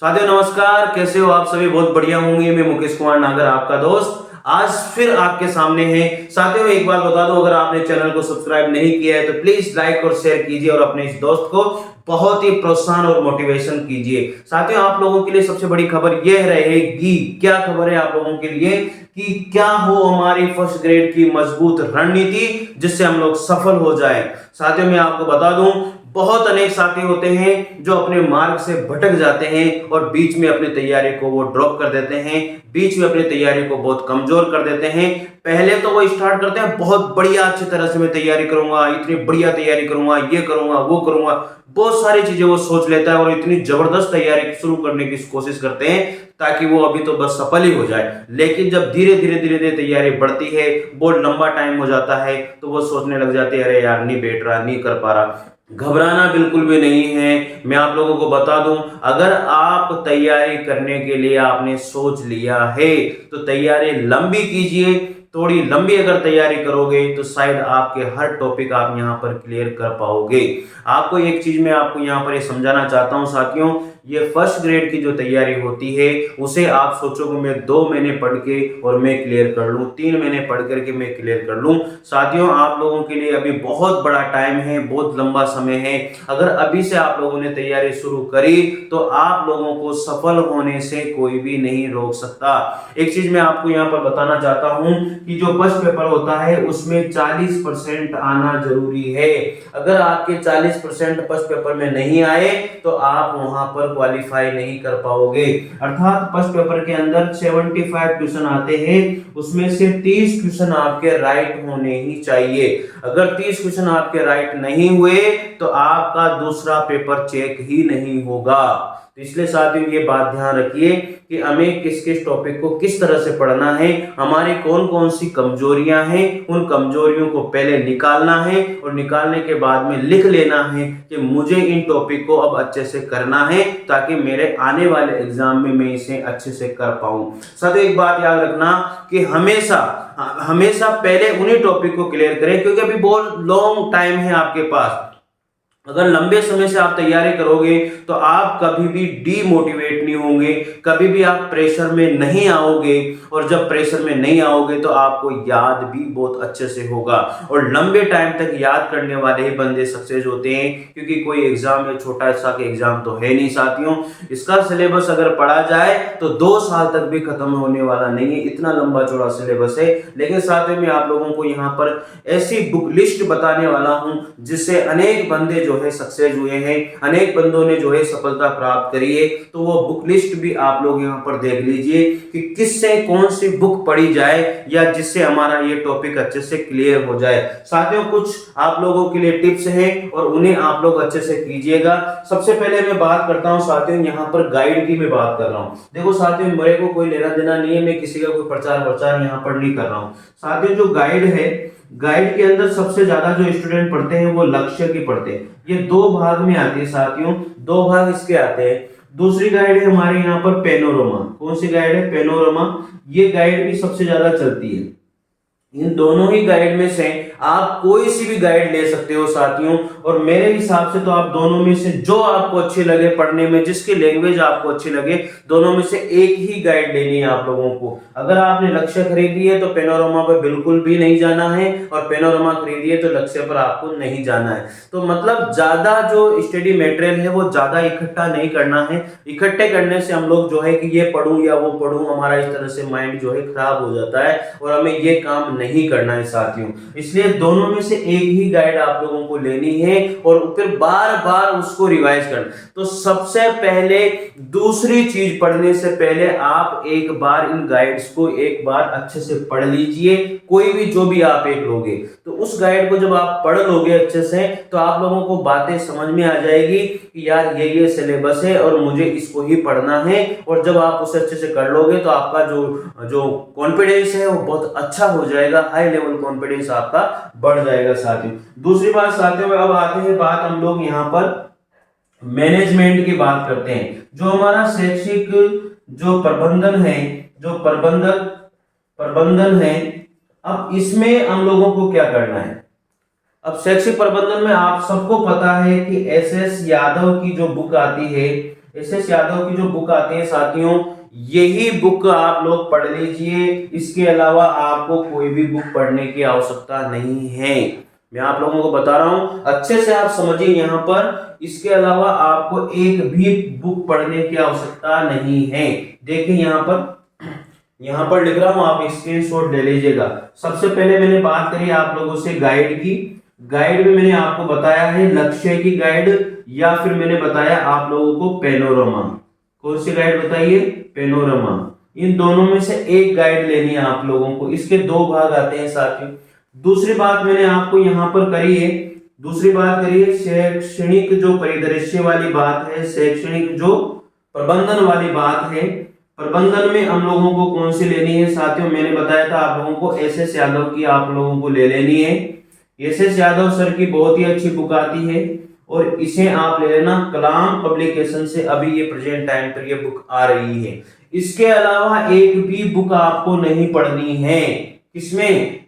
साथियों नमस्कार, कैसे हो आप सभी? बहुत बढ़िया होंगे। मैं मुकेश कुमार नागर आपका दोस्त आज फिर आपके सामने है। साथियों एक बात बता दो, अगर आपने चैनल को सब्सक्राइब नहीं किया है तो प्लीज लाइक और शेयर कीजिए और अपने इस दोस्त को बहुत ही प्रोत्साहन और मोटिवेशन कीजिए। साथियों आप लोगों के लिए सबसे बड़ी खबर यह रहेगी, क्या खबर है आप लोगों के लिए, कि क्या हो हमारी फर्स्ट ग्रेड की मजबूत रणनीति जिससे हम लोग सफल हो जाएं। साथियों मैं आपको बता दूं, बहुत अनेक साथी होते हैं जो अपने मार्ग से भटक जाते हैं और बीच में अपनी तैयारी को वो ड्रॉप कर देते हैं, बीच में अपनी तैयारी को बहुत कमजोर कर देते हैं। पहले तो वो स्टार्ट करते हैं बहुत बढ़िया, अच्छी तरह से मैं तैयारी करूंगा, इतनी बढ़िया तैयारी करूंगा, ये करूंगा वो करूंगा, बहुत सारी चीजें वो सोच लेता है और इतनी जबरदस्त तैयारी शुरू करने की कोशिश करते हैं ताकि वो अभी तो बस सफल ही हो जाए। लेकिन जब धीरे धीरे तैयारी बढ़ती है, बहुत लंबा टाइम हो जाता है, तो वो सोचने लग जाते हैं अरे यार नहीं बैठ रहा, नहीं कर पा रहा। घबराना बिल्कुल भी नहीं है। मैं आप लोगों को बता दूं, अगर आप तैयारी करने के लिए आपने सोच लिया है तो तैयारी लंबी कीजिए। थोड़ी लंबी अगर तैयारी करोगे तो शायद आपके हर टॉपिक आप यहां पर क्लियर कर पाओगे। आपको एक चीज मैं आपको यहां पर ये समझाना चाहता हूं साथियों, ये फर्स्ट ग्रेड की जो तैयारी होती है उसे आप सोचोगे मैं 2 महीने पढ़ के और मैं क्लियर कर लूं, 3 महीने पढ़ करके मैं क्लियर कर लूं। साथियों आप लोगों के लिए अभी बहुत बड़ा टाइम है, बहुत लंबा समय है। अगर अभी से आप लोगों ने तैयारी शुरू करी तो आप लोगों को सफल होने से कोई भी नहीं रोक सकता। एक चीज मैं आपको यहाँ पर बताना चाहता हूं कि जो फर्स्ट पेपर होता है उसमें 40% आना जरूरी है। अगर आपके 40% फर्स्ट पेपर में नहीं आए तो आप वहां पर क्वालिफाई नहीं कर पाओगे। अर्थात फर्स्ट पेपर के अंदर 75 क्वेश्चन आते हैं, उसमें से 30 क्वेश्चन आपके राइट होने ही चाहिए। अगर 30 क्वेश्चन आपके राइट नहीं हुए तो आपका दूसरा पेपर चेक ही नहीं होगा। तो इसलिए साथियों ये बात ध्यान रखिए कि हमें किस किस टॉपिक को किस तरह से पढ़ना है, हमारी कौन कौन सी कमजोरियां हैं, उन कमजोरियों को पहले निकालना है और निकालने के बाद में लिख लेना है कि मुझे इन टॉपिक को अब अच्छे से करना है ताकि मेरे आने वाले एग्जाम में मैं इसे अच्छे से कर पाऊं। साथियों एक बात याद रखना कि हमेशा हमेशा पहले उन्हीं टॉपिक को क्लियर करें, क्योंकि अभी बहुत लॉन्ग टाइम है आपके पास। अगर लंबे समय से आप तैयारी करोगे तो आप कभी भी डीमोटिवेट नहीं होंगे, कभी भी आप प्रेशर में नहीं आओगे, और जब प्रेशर में नहीं आओगे तो आपको याद भी बहुत अच्छे से होगा। और लंबे टाइम तक याद करने वाले ही बंदे सक्सेस होते हैं, क्योंकि कोई एग्जाम या छोटा सा एग्जाम तो है नहीं साथियों। इसका सिलेबस अगर पढ़ा जाए तो 2 साल तक भी खत्म होने वाला नहीं है, इतना लंबा चौड़ा सिलेबस है। लेकिन साथ में मैं आप लोगों को यहाँ पर ऐसी बुक लिस्ट बताने वाला हूं जिससे अनेक बंदे जो है सक्सेस हुए हैं, अनेक बंदों ने जो है सफलता प्राप्त करी है। तो वो बुक लिस्ट भी आप लोग यहाँ पर देख लीजिए कि किससे कौन सी बुक पढ़ी जाए या जिससे हमारा ये टॉपिक अच्छे से क्लियर हो जाए। साथियों कुछ आप लोगों के लिए टिप्स हैं और उन्हें आप लोग अच्छे से कीजिएगा। सबसे पहले मैं बात करता हूं साथियों, यहाँ पर गाइड की मैं बात कर रहा हूं। देखो साथियों मेरे को कोई लेना देना नहीं है, मैं किसी का कोई प्रचार प्रचार यहाँ पर नहीं कर रहा हूँ। साथियों जो गाइड है, गाइड के अंदर सबसे ज्यादा जो स्टूडेंट पढ़ते हैं वो लक्ष्य की पढ़ते हैं। ये 2 भाग में आती है साथियों, 2 भाग इसके आते हैं। दूसरी गाइड है हमारे यहाँ पर पेनोरमा। कौन सी गाइड है? पेनोरमा। ये गाइड भी सबसे ज्यादा चलती है। इन दोनों ही गाइड में से आप कोई सी भी गाइड ले सकते हो साथियों, और मेरे हिसाब से तो आप दोनों में से जो आपको अच्छी लगे पढ़ने में, जिसकी लैंग्वेज आपको अच्छी लगे, दोनों में से एक ही गाइड लेनी है आप लोगों को। अगर आपने लक्ष्य खरीदी है तो पेनोरमा पर बिल्कुल भी नहीं जाना है, और पेनोरमा खरीदी है तो लक्ष्य पर आपको नहीं जाना है। तो मतलब ज्यादा जो स्टडी मटेरियल है वो ज्यादा इकट्ठा नहीं करना है। इकट्ठे करने से हम लोग जो है कि ये पढ़ूं या वो पढ़ूं, हमारा इस तरह से माइंड जो है खराब हो जाता है और हमें ये काम नहीं करना है साथियों। इसलिए दोनों में से एक ही गाइड आप लोगों को लेनी है और फिर बार बार उसको रिवाइज करना। तो सबसे पहले दूसरी चीज पढ़ने से पहले आप एक बार इन गाइड्स को एक बार अच्छे से पढ़ लीजिए। कोई भी जो भी आप एक लोगे तो उस गाइड को जब आप पढ़ लोगे अच्छे से तो आप लोगों को बातें समझ में आ जाएगी कि यार ये सिलेबस है और मुझे इसको ही पढ़ना है। और जब आप उसे अच्छे से कर लोगे तो आपका जो कॉन्फिडेंस है वो बहुत अच्छा हो जाएगा, हाई लेवल कॉन्फिडेंस आपका बढ़ जाएगा साथियों। दूसरी बात साथियों, अब आते हैं बात हम लोग यहाँ पर मैनेजमेंट की बात करते हैं। जो हमारा शैक्षिक जो प्रबंधन है, जो प्रबंधन है, अब इसमें हम लोगों को क्या करना है। अब शैक्षिक प्रबंधन में आप सबको पता है कि एस एस यादव की जो बुक आती है SS यादव की जो बुक आती है साथियों, यही बुक आप लोग पढ़ लीजिए। इसके अलावा आपको कोई भी बुक पढ़ने की आवश्यकता नहीं है। मैं आप लोगों को बता रहा हूं, अच्छे से आप समझिए यहाँ पर। इसके अलावा आपको एक भी बुक पढ़ने की आवश्यकता नहीं है। देखिए यहाँ पर लिख रहा हूं, आप स्क्रीनशॉट ले लीजिएगा। सबसे पहले मैंने बात करी आप लोगों से गाइड की। गाइड में मैंने आपको बताया है लक्ष्य की गाइड, या फिर मैंने बताया आप लोगों को पेनोरमा। कौन सी गाइड बताइए? पेनोरमा। इन दोनों में से एक गाइड लेनी है आप लोगों को। इसके दो भाग आते हैं साथियों। दूसरी बात मैंने आपको यहाँ पर करी है, दूसरी बात करी है शैक्षणिक जो परिदृश्य वाली बात है, शैक्षणिक जो प्रबंधन वाली बात है। प्रबंधन में हम लोगों को कौन सी लेनी है साथियों? मैंने बताया था आप लोगों को SS यादव की आप लोगों को ले लेनी है। SS यादव सर की बहुत ही अच्छी बुक आती है और इसे आप ले लेना कलाम पब्लिकेशन से। अभी ये प्रेजेंट टाइम पर ये बुक आ रही है। इसके अलावा एक भी बुक आपको नहीं पढ़नी है। किसमें?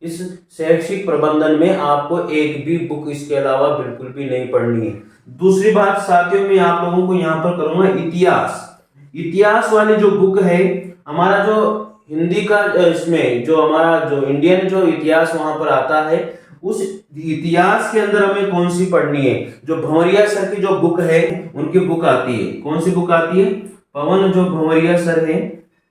इस शैक्षिक प्रबंधन में आपको एक भी बुक इसके अलावा बिल्कुल भी नहीं पढ़नी है। दूसरी बात साथियों, मैं आप लोगों को यहाँ पर करूंगा इतिहास। इतिहास वाली जो बुक है, हमारा जो हिंदी का इसमें जो हमारा जो इंडियन जो इतिहास वहां पर आता है, उस इतिहास के अंदर हमें कौन सी पढ़नी है? जो भंवरिया सर की जो बुक है, उनकी बुक आती है। कौन सी बुक आती है? पवन जो भंवरिया सर है,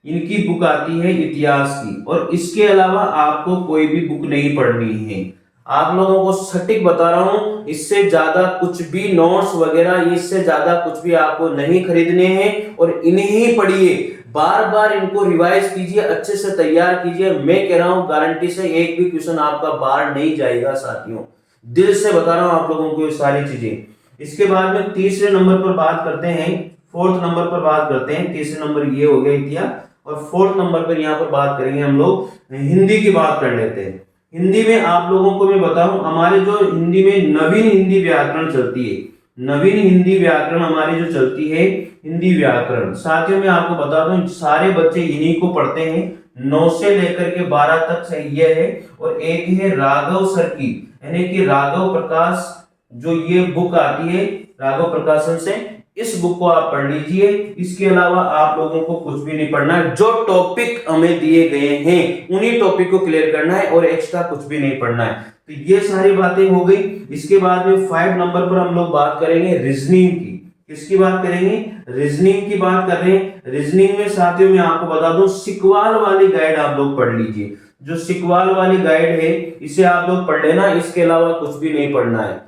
इनकी बुक आती है इतिहास की। और इसके अलावा आपको कोई भी बुक नहीं पढ़नी है। आप लोगों को सटीक बता रहा हूं, इससे ज्यादा कुछ भी नोट्स वगैरह, इससे ज्यादा कुछ भी आपको नहीं खरीदने हैं और इन्हें ही पढ़िए। बार बार इनको रिवाइज कीजिए, अच्छे से तैयार कीजिए। मैं कह रहा हूं गारंटी से एक भी क्वेश्चन आपका बाहर नहीं जाएगा साथियों। दिल से बता रहा हूं आप लोगों को ये सारी चीजें। इसके बाद में तीसरे नंबर पर बात करते हैं, फोर्थ नंबर पर बात करते हैं। तीसरे नंबर ये हो गया इतिहास, और फोर्थ नंबर पर यहाँ पर बात करेंगे हम लोग हिंदी की बात कर लेते हैं। हिंदी में आप लोगों को मैं बताऊं, हमारे जो हिंदी में नवीन हिंदी व्याकरण चलती है, नवीन हिंदी व्याकरण हमारी जो चलती है, हिंदी व्याकरण साथियों मैं आपको बता दूं, सारे बच्चे इन्हीं को पढ़ते हैं। 9 से लेकर के 12 तक से ये है। और एक है राघव सर की, यानी कि राघव प्रकाश जो ये बुक आती है राघव प्रकाशन से, इस बुक को आप पढ़ लीजिए। इसके अलावा आप लोगों को कुछ भी नहीं पढ़ना है। जो टॉपिक हमें दिए गए हैं उन्हीं टॉपिक को क्लियर करना है और एक्स्ट्रा कुछ भी नहीं पढ़ना है। तो ये सारी बातें हो गई। इसके बाद में 5 नंबर पर हम लोग बात करेंगे रीजनिंग की। किसकी बात करेंगे? रीजनिंग की बात कर रहे हैं। रीजनिंग में साथियों मैं आपको बता दूं, सिकवाल वाली गाइड आप लोग पढ़ लीजिए। जो सिकवाल वाली गाइड है इसे आप लोग पढ़ लेना। इसके अलावा कुछ भी नहीं पढ़ना है,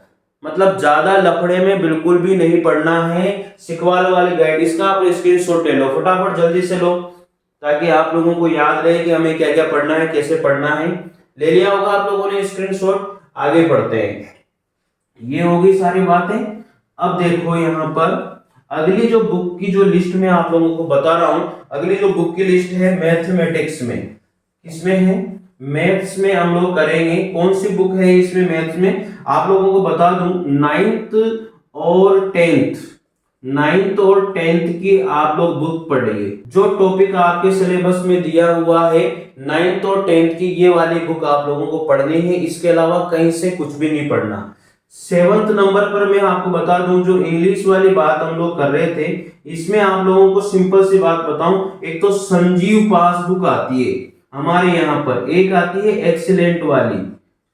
मतलब ज्यादा लफड़े में बिल्कुल भी नहीं पढ़ना है। सिकवाल वाली गाइड, इसका आप स्क्रीनशॉट ले लो, फटाफट जल्दी से लो, ताकि आप लोगों को याद रहे कि हमें क्या क्या पढ़ना है, कैसे पढ़ना है। ले लिया होगा आप लोगों ने स्क्रीनशॉट। आगे बढ़ते हैं। ये होगी सारी बातें। अब देखो यहाँ पर अगली जो बुक की जो लिस्ट में आप लोगों को बता रहा हूं, अगली जो बुक की लिस्ट है मैथमेटिक्स में। किसमें है? मैथ्स में हम लोग करेंगे। कौन सी बुक है इसमें? मैथ्स में आप लोगों को बता दूं, 9th और 10th की आप लोग बुक पढ़िए। जो टॉपिक आपके सिलेबस में दिया हुआ है 9th और 10th की, ये वाली बुक आप लोगों को पढ़नी है। इसके अलावा कहीं से कुछ भी नहीं पढ़ना। 7th नंबर पर मैं आपको बता दूं, जो इंग्लिश वाली बात हम लोग कर रहे थे, इसमें आप लोगों को सिंपल सी बात बताऊं, एक तो संजीव पासबुक आती है हमारे यहाँ पर, एक आती है एक्सीलेंट वाली।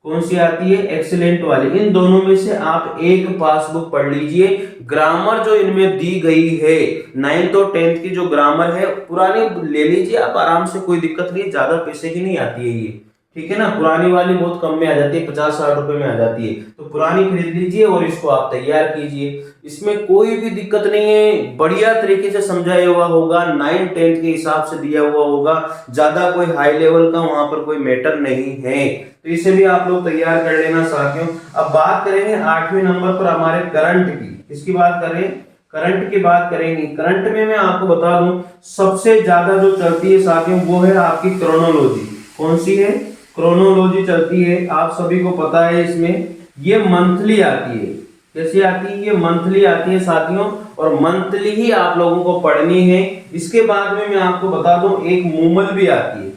कौन सी आती है? एक्सीलेंट वाली। इन दोनों में से आप एक पासबुक पढ़ लीजिए। ग्रामर जो इनमें दी गई है 9th और 10th की जो ग्रामर है, पुरानी ले लीजिए आप आराम से, कोई दिक्कत नहीं, ज्यादा पैसे की नहीं आती है ये, ठीक है ना। पुरानी वाली बहुत कम में आ जाती है, 50-60 रुपए में आ जाती है। तो पुरानी खरीद लीजिए और इसको आप तैयार कीजिए। इसमें कोई भी दिक्कत नहीं है, बढ़िया तरीके से समझाया हुआ होगा, 9th-10th के हिसाब से दिया हुआ होगा, ज्यादा कोई हाई लेवल का वहां पर कोई मैटर नहीं है। तो इसे भी आप लोग तैयार कर लेना साथियों। अब बात करेंगे 8वें नंबर पर हमारे करंट की। किसकी बात कर रहे हैं? करंट की बात करेंगे। करंट में मैं आपको बता दूं, सबसे ज्यादा जो चलती है साथियों वो है आपकी क्रोनोलॉजी। कौन सी है? क्रोनोलॉजी चलती है, आप सभी को पता है। इसमें ये मंथली आती है। कैसी आती है? ये मंथली आती है साथियों, और मंथली ही आप लोगों को पढ़नी है। इसके बाद में मैं आपको बता दूं, एक मूमल भी आती है।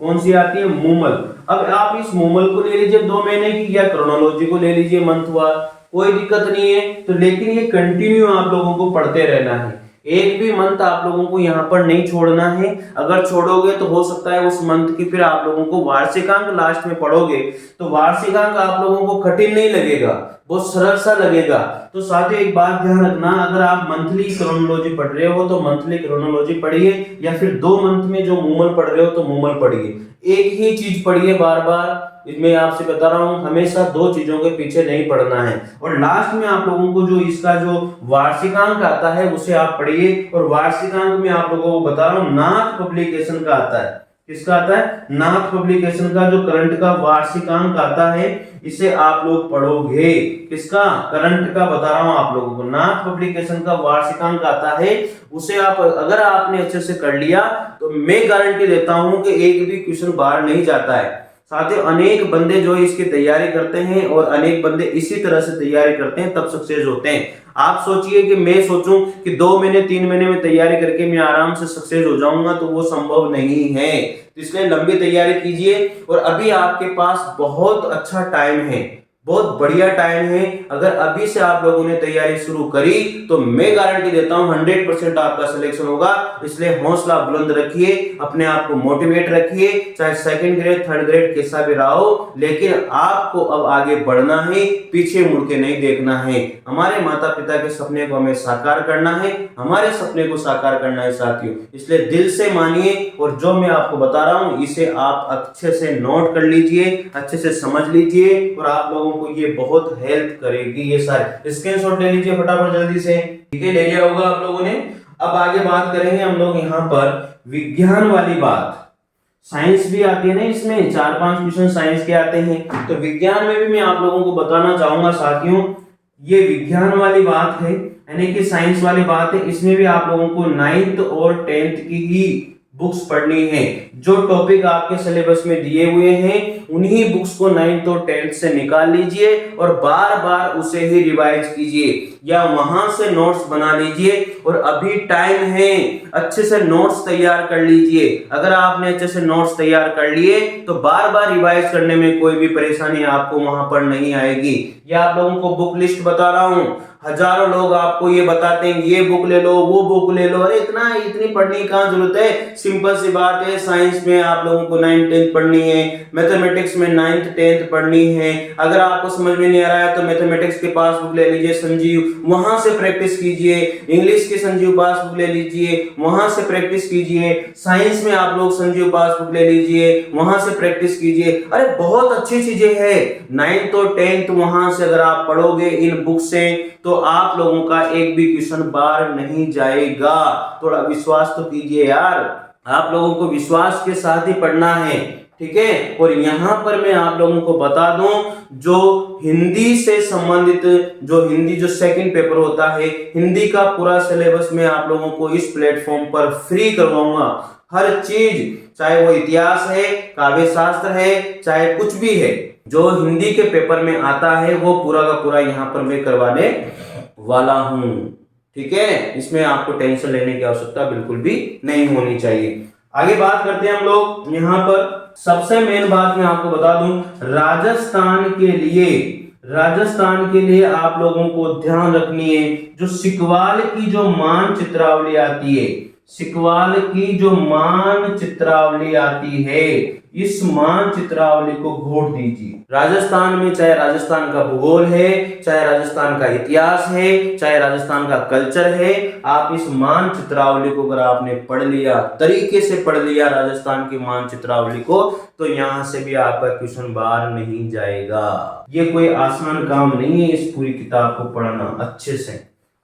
कौन सी आती है? मूमल। अब आप इस मूमल को ले लीजिए 2 महीने की, या क्रोनोलॉजी को ले लीजिए मंथवार, कोई दिक्कत नहीं है। तो लेकिन ये कंटिन्यू आप लोगों को पढ़ते रहना है, एक भी मंथ आप लोगों को यहाँ पर नहीं छोड़ना है। अगर छोड़ोगे तो हो सकता है उस मंथ की फिर आप लोगों को वार्षिकांक लास्ट में पढ़ोगे तो वार्षिकांक आप लोगों को कठिन नहीं लगेगा, बहुत सरल सा लगेगा। तो साथियों एक बात ध्यान रखना, अगर आप मंथली क्रोनोलॉजी पढ़ रहे हो तो मंथली क्रोनोलॉजी पढ़िए, या फिर 2 मंथ में जो मूमल पढ़ रहे हो तो मूमल पढ़िए। एक ही चीज पढ़िए बार बार, मैं आपसे बता रहा हूं हमेशा 2 चीजों के पीछे नहीं पढ़ना है। और लास्ट में आप लोगों को जो इसका जो वार्षिकांक आता है उसे आप पढ़िए। और वार्षिकांक में आप लोगों को बता रहा हूं नाथ पब्लिकेशन का आता है। किसका आता है? नाथ पब्लिकेशन का जो करंट का वार्षिकांक आता है इसे आप लोग पढ़ोगे। किसका? करंट का बता रहा हूं आप लोगों को, नाथ पब्लिकेशन का वार्षिकांक आता है, उसे आप अगर आपने अच्छे से कर लिया तो मैं गारंटी देता हूं कि एक भी क्वेश्चन बाहर नहीं जाता है। साथियों अनेक बंदे जो इसकी तैयारी करते हैं और अनेक बंदे इसी तरह से तैयारी करते हैं तब सक्सेस होते हैं। आप सोचिए कि मैं सोचूं कि 2 महीने 3 महीने में तैयारी करके मैं आराम से सक्सेस हो जाऊंगा, तो वो संभव नहीं है। तो इसलिए लंबी तैयारी कीजिए और अभी आपके पास बहुत अच्छा टाइम है, बहुत बढ़िया टाइम है। अगर अभी से आप लोगों ने तैयारी शुरू करी तो मैं गारंटी देता हूं 100% आपका सिलेक्शन होगा। इसलिए हौसला बुलंद रखिए, अपने आप को मोटिवेट रखिए, चाहे 2nd ग्रेड 3rd ग्रेड कैसा भी रहा हो, लेकिन आपको अब आगे बढ़ना है, पीछे मुड़ के नहीं देखना है। हमारे माता पिता के सपने को हमें साकार करना है, हमारे सपने को साकार करना है साथियों। इसलिए दिल से मानिए और जो मैं आपको बता रहा हूं इसे आप अच्छे से नोट कर लीजिए, अच्छे से समझ लीजिए और आप लोगों को ये बहुत हेल्प करेगी। ये सारे स्क्रीनशॉट ले लीजिए फटाफट जल्दी से, ठीक है, ले लिया होगा आप लोगों ने। अब आगे बात करेंगे हम लोग यहाँ पर विज्ञान वाली बात। साइंस भी आती है ना, इसमें 4-5 क्वेश्चन साइंस के आते हैं, तो विज्ञान में भी मैं आप लोगों को बताना चाहूंगा साथियों, ये विज्ञान वाली बात है यानी कि साइंस वाली बात है। इसमें भी आप लोगों को 9th और 10th की ही बुक्स पढ़नी है। जो टॉपिक आपके सिलेबस में दिए हुए हैं उन्हीं बुक्स को 9th और 10th से निकाल लीजिए और बार बार उसे ही रिवाइज कीजिए या वहां से नोट्स बना लीजिए। और अभी टाइम है, अच्छे से नोट्स तैयार कर लीजिए। अगर आपने अच्छे से नोट्स तैयार कर लिए तो बार बार रिवाइज करने में कोई भी परेशानी आपको वहां पर नहीं आएगी। या आप लोगों को बुक लिस्ट बता रहा हूं, हजारों लोग आपको ये बताते हैं ये बुक ले लो वो बुक ले लो, अरे इतनी पढ़ने की कहां जरूरत है। सिंपल सी बात है, साइंस में आप लोगों को 9th 10th पढ़नी है, मैथमेटिक्स में 9th 10th पढ़नी है। अगर आपको समझ में नहीं आ रहा है तो मैथमेटिक्स के पास बुक ले लीजिए संजीव, वहां से प्रैक्टिस कीजिए। इंग्लिश के संजीव पास बुक ले लीजिए, वहां से प्रैक्टिस कीजिए। साइंस में आप लोग संजीव पास बुक ले लीजिए, वहां से प्रैक्टिस कीजिए। अरे बहुत अच्छी चीजें हैं। 9th और 10th वहां से अगर आप पढ़ोगे इन बुक से तो आप लोगों का एक भी क्वेश्चन बाहर नहीं जाएगा। थोड़ा विश्वास तो कीजिए यार, आप लोगों को विश्वास के साथ ही पढ़ना है, ठीक है। और यहां पर मैं आप लोगों को बता दूं, जो हिंदी से संबंधित जो 2nd पेपर होता है, हिंदी का पूरा सिलेबस मैं आप लोगों को इस प्लेटफॉर्म पर फ्री करवाऊंगा। हर चीज, चाहे वो इतिहास है, काव्य शास्त्र है, चाहे कुछ भी है, जो हिंदी के पेपर में आता है वो पूरा का पूरा यहाँ पर मैं करवाने वाला हूं, ठीक है। इसमें आपको टेंशन लेने की आवश्यकता बिल्कुल भी नहीं होनी चाहिए। आगे बात करते हैं हम लोग यहाँ पर। सबसे मेन बात मैं आपको बता दूं, राजस्थान के लिए आप लोगों को ध्यान रखनी है, जो सिकवाल की जो मानचित्रावली आती है, सिकवाल की जो मानचित्रावली आती है, इस मानचित्रावली को घोट दीजिए। राजस्थान में चाहे राजस्थान का भूगोल है, चाहे राजस्थान का इतिहास है, चाहे राजस्थान का कल्चर है, आप इस मानचित्रावली को अगर आपने पढ़ लिया, तरीके से पढ़ लिया राजस्थान की मानचित्रावली को, तो यहां से भी आपका क्वेश्चन बाहर नहीं जाएगा। ये कोई आसान काम नहीं है इस पूरी किताब को पढ़ना।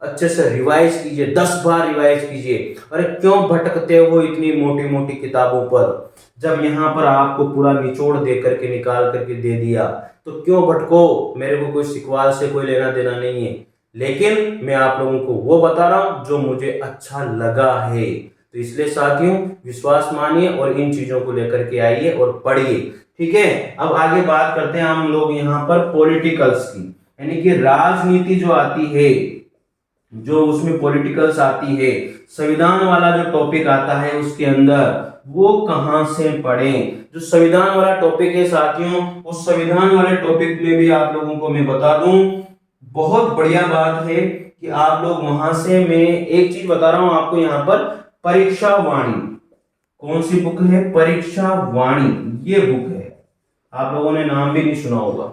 अच्छे से रिवाइज कीजिए, 10 बार रिवाइज कीजिए। अरे क्यों भटकते हो इतनी मोटी मोटी किताबों पर, जब यहाँ पर आपको पूरा निचोड़ दे करके निकाल करके दे दिया तो क्यों भटको। मेरे को कोई सिकवाल से कोई लेना देना नहीं है, लेकिन मैं आप लोगों को वो बता रहा हूं जो मुझे अच्छा लगा है। तो इसलिए साथियों विश्वास मानिए और इन चीजों को लेकर के आइए और पढ़िए, ठीक है। अब आगे बात करते हैं हम लोग यहाँ पर पॉलिटिकल्स की, यानी कि राजनीति जो आती है, जो उसमें पॉलिटिकल्स आती है, संविधान वाला जो टॉपिक आता है उसके अंदर वो कहां से पढ़ें। जो संविधान वाला टॉपिक है साथियों, उस संविधान वाले टॉपिक में भी आप लोगों को मैं बता दूं, बहुत बढ़िया बात है कि आप लोग वहां से, मैं एक चीज बता रहा हूं आपको यहाँ पर, परीक्षा वाणी, कौन सी बुक है, परीक्षा वाणी, ये बुक है। आप लोगों ने नाम भी नहीं सुना होगा,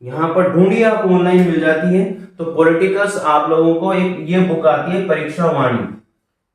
यहाँ पर ढूंढिए, आप ऑनलाइन मिल जाती है। तो पॉलिटिकल्स आप लोगों को एक ये बुक आती है परीक्षा वाणी,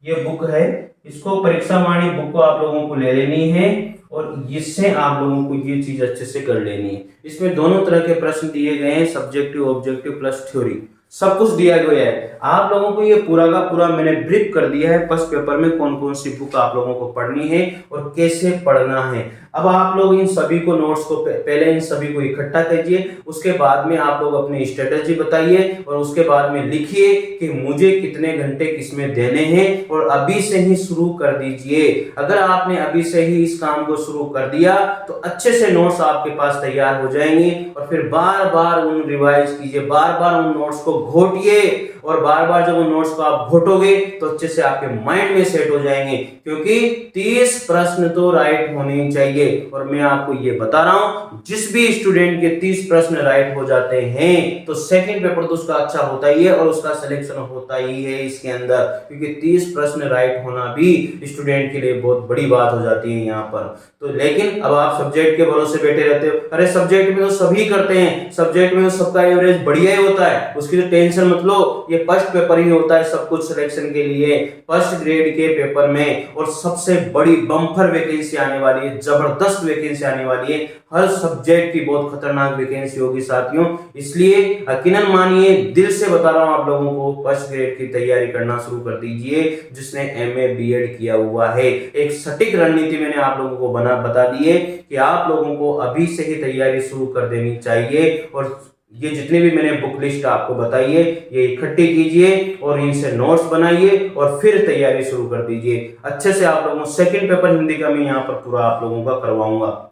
ये बुक है, इसको परीक्षा वाणी बुक को आप लोगों को ले लेनी है और इससे आप लोगों को ये चीज अच्छे से कर लेनी है। इसमें दोनों तरह के प्रश्न दिए गए हैं, सब्जेक्टिव ऑब्जेक्टिव प्लस थ्योरी, सब कुछ दिया गया है। आप लोगों को ये पूरा का पूरा मैंने ब्रीफ कर दिया है फर्स्ट पेपर में कौन कौन सी बुक आप लोगों को पढ़नी है और कैसे पढ़ना है। अब आप लोग इन सभी को नोट्स को पहले इन सभी को इकट्ठा कीजिए, उसके बाद में आप लोग अपनी स्ट्रेटेजी बताइए और उसके बाद में लिखिए कि मुझे कितने घंटे किसमें देने हैं और अभी से ही शुरू कर दीजिए। अगर आपने अभी से ही इस काम को शुरू कर दिया तो अच्छे से नोट्स आपके पास तैयार हो जाएंगे और फिर बार बार उन रिवाइज कीजिए, बार बार उन नोट्स को घोटिए और बार बार जब उन नोट्स को आप घोटोगे तो अच्छे से आपके माइंड में सेट हो जाएंगे, क्योंकि 30 प्रश्न तो राइट होने चाहिए। और मैं आपको ये बता रहा हूं, जिस भी स्टूडेंट के 30 प्रश्न राइट हो जाते हैं तो सेकंड पेपर तो उसका अच्छा होता ही है और उसका सिलेक्शन होता ही है इसके अंदर, क्योंकि 30 प्रश्न राइट होना भी स्टूडेंट के लिए बहुत बड़ी बात हो जाती है यहाँ पर। तो लेकिन अब आप सब्जेक्ट के भरोसे बैठे रहते हो, अरे सब्जेक्ट में तो सभी करते हैं, सब्जेक्ट में तो सबका एवरेज बढ़िया ही होता है, उसकी तो टेंशन मत लो, ये फर्स्ट पेपर ही होता है सब कुछ सिलेक्शन के लिए, फर्स्ट ग्रेड के पेपर में। और सबसे बड़ी बम्पर वैकेंसी आने वाली है, जबरदस्त वैकेंसी आने वाली है, हर सब्जेक्ट की बहुत खतरनाक वैकेंसी होगी साथियों। इसलिए यकीनन मानिए, दिल से बता रहा हूं आप लोगों को, फर्स्ट ग्रेड की तैयारी करना शुरू कर दीजिए। जिसने एमए बीएड किया हुआ है, एक सटीक रणनीति मैंने आप लोगों को बता दी है कि आप लोगों को अभी से ही तैयारी शुरू कर देनी चाहिए। और ये जितनी भी मैंने बुक लिस्ट आपको बताई है ये इकट्ठी कीजिए और इनसे नोट्स बनाइए और फिर तैयारी शुरू कर दीजिए अच्छे से। आप लोगों सेकंड पेपर हिंदी का मैं यहाँ पर पूरा आप लोगों का करवाऊंगा।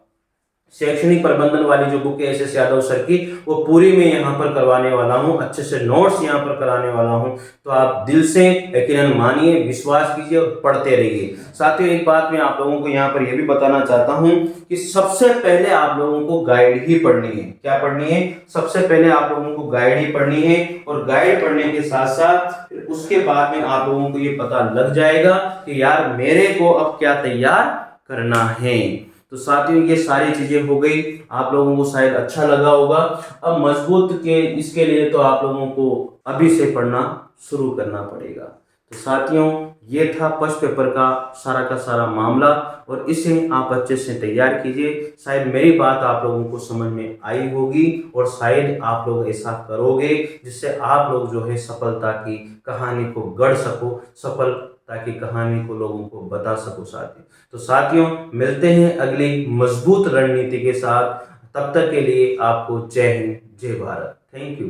शैक्षणिक प्रबंधन वाली जो बुक है एस.एस. यादव सर की, वो पूरी मैं यहाँ पर करवाने वाला हूँ, अच्छे से नोट्स यहाँ पर कराने वाला हूँ। तो आप दिल से यकीनन मानिए, विश्वास कीजिए और पढ़ते रहिए। साथियों एक बात मैं आप लोगों को यहाँ पर यह भी बताना चाहता हूँ कि सबसे पहले आप लोगों को गाइड ही पढ़नी है। क्या पढ़नी है? सबसे पहले आप लोगों को गाइड ही पढ़नी है और गाइड पढ़ने के साथ साथ उसके बाद में आप लोगों को ये पता लग जाएगा कि यार मेरे को अब क्या तैयार करना है। तो साथियों ये सारी चीजें हो गई, आप लोगों को शायद अच्छा लगा होगा। अब मजबूत के इसके लिए तो आप लोगों को अभी से पढ़ना शुरू करना पड़ेगा। तो साथियों ये था फर्स्ट पेपर का सारा मामला और इसे आप अच्छे से तैयार कीजिए। शायद मेरी बात आप लोगों को समझ में आई होगी और शायद आप लोग ऐसा करोगे जिससे आप लोग जो है सफलता की कहानी को गढ़ सको, सफलता की कहानी को लोगों को बता सको साथियों। तो साथियों मिलते हैं अगली मजबूत रणनीति के साथ, तब तक के लिए आपको जय हिंद जय भारत, थैंक यू।